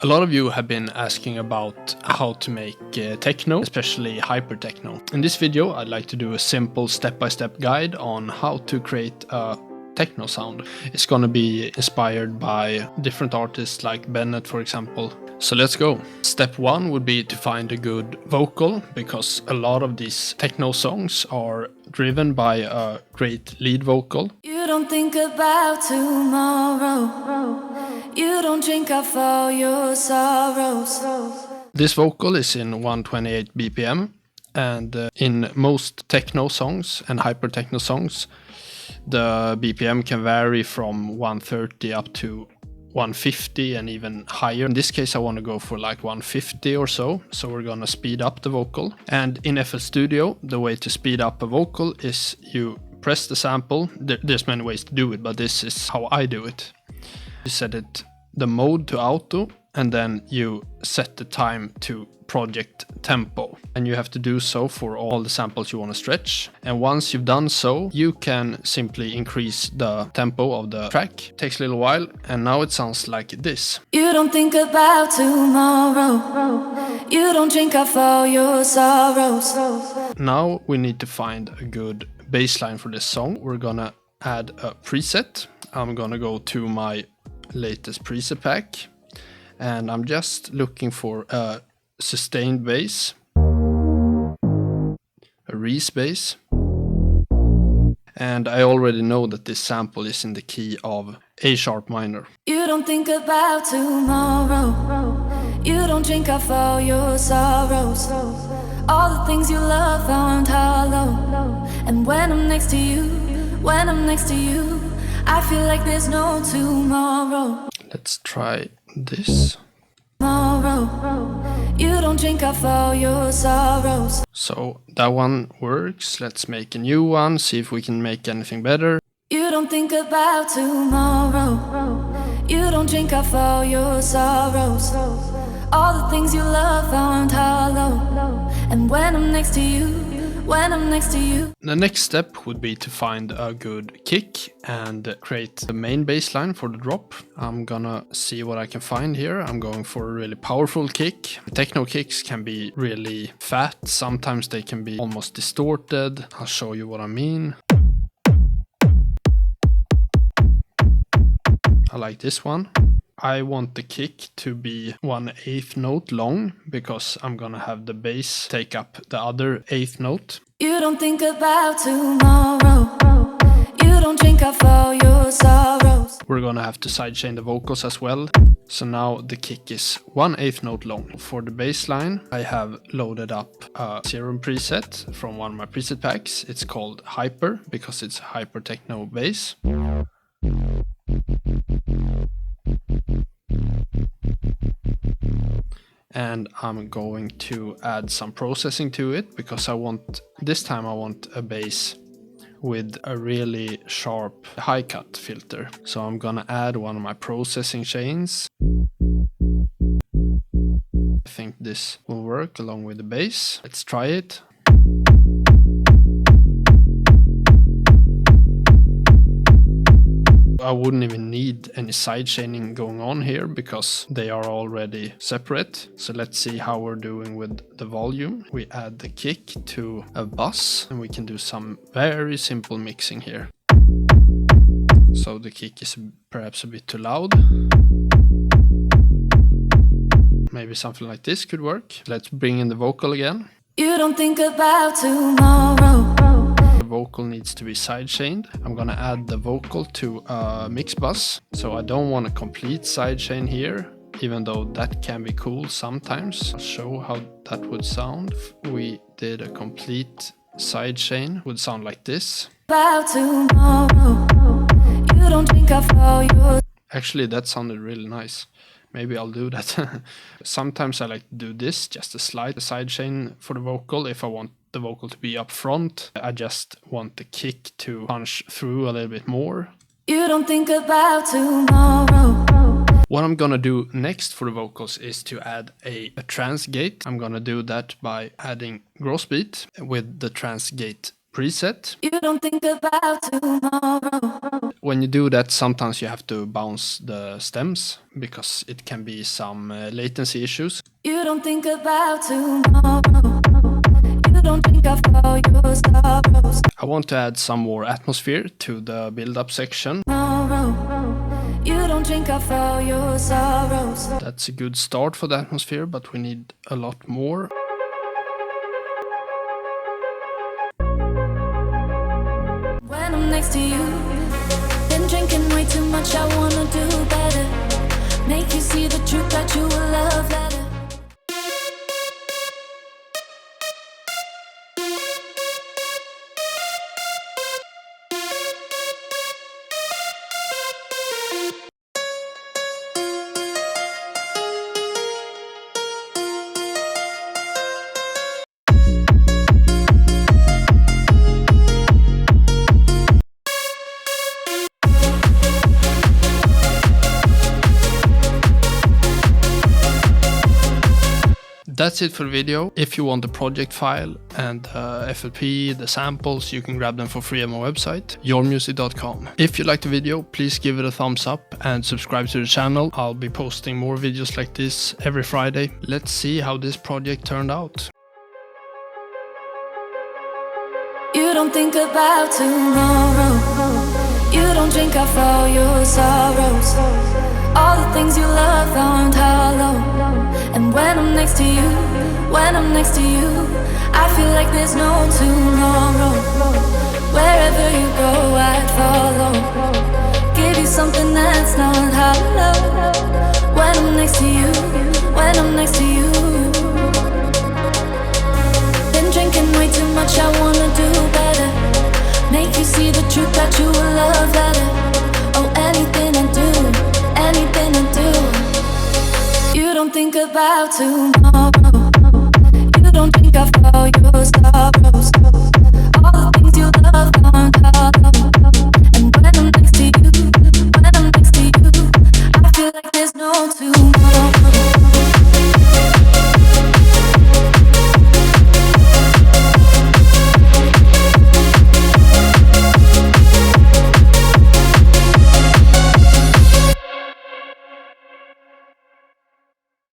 A lot of you have been asking about how to make techno, especially hyper techno. In this video, I'd like to do a simple step-by-step guide on how to create a techno sound. It's gonna be inspired by different artists like Bennett, for example. So let's go. Step one would be to find a good vocal, because a lot of these techno songs are driven by a great lead vocal. You don't think about tomorrow. You don't drink off all your sorrows. This vocal is in 128 BPM, and in most techno songs and hyper techno songs, the BPM can vary from 130 up to 150 and even higher. In this case, I want to go for like 150 or so we're gonna speed up the vocal. And in FL Studio, the way to speed up a vocal is you press the sample. There's many ways to do it, but this is how I do it. You set the mode to auto, and then you set the time to project tempo, and you have to do so for all the samples you want to stretch. And once you've done so, you can simply increase the tempo of the track. It takes a little while, and now it sounds like this. You don't think about tomorrow. You don't drink off all your sorrows. Now we need to find a good bass line for this song. We're gonna add a preset. I'm gonna go to my latest preset pack, and I'm just looking for a sustained bass, a Reese bass, and I already know that this sample is in the key of A sharp minor. You don't think about tomorrow. You don't drink off all your sorrows. All the things you love aren't hollow. And when I'm next to you, I feel like there's no tomorrow. Let's try this. Tomorrow, you don't drink off all your sorrows. So that one works. Let's make a new one, see if we can make anything better. You don't think about tomorrow. You don't drink off all your sorrows. All the things you love aren't hollow. And when I'm next to you, the next step would be to find a good kick and create the main bass line for the drop. I'm gonna see what I can find here. I'm going for a really powerful kick. Techno kicks can be really fat, sometimes they can be almost distorted. I'll show you what I mean. I like this one. I want the kick to be 1/8 note long, because I'm gonna have the bass take up the other eighth note. You don't think about tomorrow. You don't drink off all your sorrows. We're gonna have to sidechain the vocals as well. So now the kick is 1/8 note long. For the bass line, I have loaded up a serum preset from one of my preset packs. It's called Hyper, because it's hyper techno bass. And I'm going to add some processing to it, because this time I want a bass with a really sharp high cut filter. So I'm gonna add one of my processing chains. I think this will work along with the bass. Let's try it. I wouldn't even need any side chaining going on here, because they are already separate. So let's see how we're doing with the volume. We add the kick to a bus, and we can do some very simple mixing here. So the kick is perhaps a bit too loud. Maybe something like this could work. Let's bring in the vocal again. You don't think about tomorrow. The vocal needs to be sidechained. I'm gonna add the vocal to a mix bus. So I don't want a complete sidechain here, even though that can be cool sometimes. I'll show how that would sound. If we did a complete sidechain, it would sound like this. About tomorrow. You don't drink off all your... Actually, that sounded really nice. Maybe I'll do that. Sometimes I like to do this, just a slight sidechain for the vocal. If I want the vocal to be up front, I just want the kick to punch through a little bit more. You don't think about tomorrow. What I'm gonna do next for the vocals is to add a trance gate. I'm gonna do that by adding gross beat with the trance gate preset. You don't think about tomorrow. when you do that, sometimes you have to bounce the stems because it can be some latency issues. You don't think about tomorrow. You don't think of all your sorrows. I want to add some more atmosphere to the build-up section. You don't think of all your sorrows. That's a good start for the atmosphere, but we need a lot more. When I'm next to you, been drinking way too much, I wanna do better. Make you see the truth that you a love letter. That's it for the video. If you want the project file and FLP, the samples, you can grab them for free on my website, yourmusic.com. If you liked the video, please give it a thumbs up and subscribe to the channel. I'll be posting more videos like this every Friday. Let's see how this project turned out. You don't think about tomorrow. You don't drink off all your sorrows. All the things you love aren't hollow. And when I'm next to you, when I'm next to you, I feel like there's no tomorrow. Wherever you go, I'd follow. Give you something that's not hollow. When I'm next to you, when I'm next to you. Been drinking way too much, I wanna do better. Make you see the truth that you will love better. Oh, anything I do, anything I do. You don't think about tomorrow. You don't think of all your sorrows.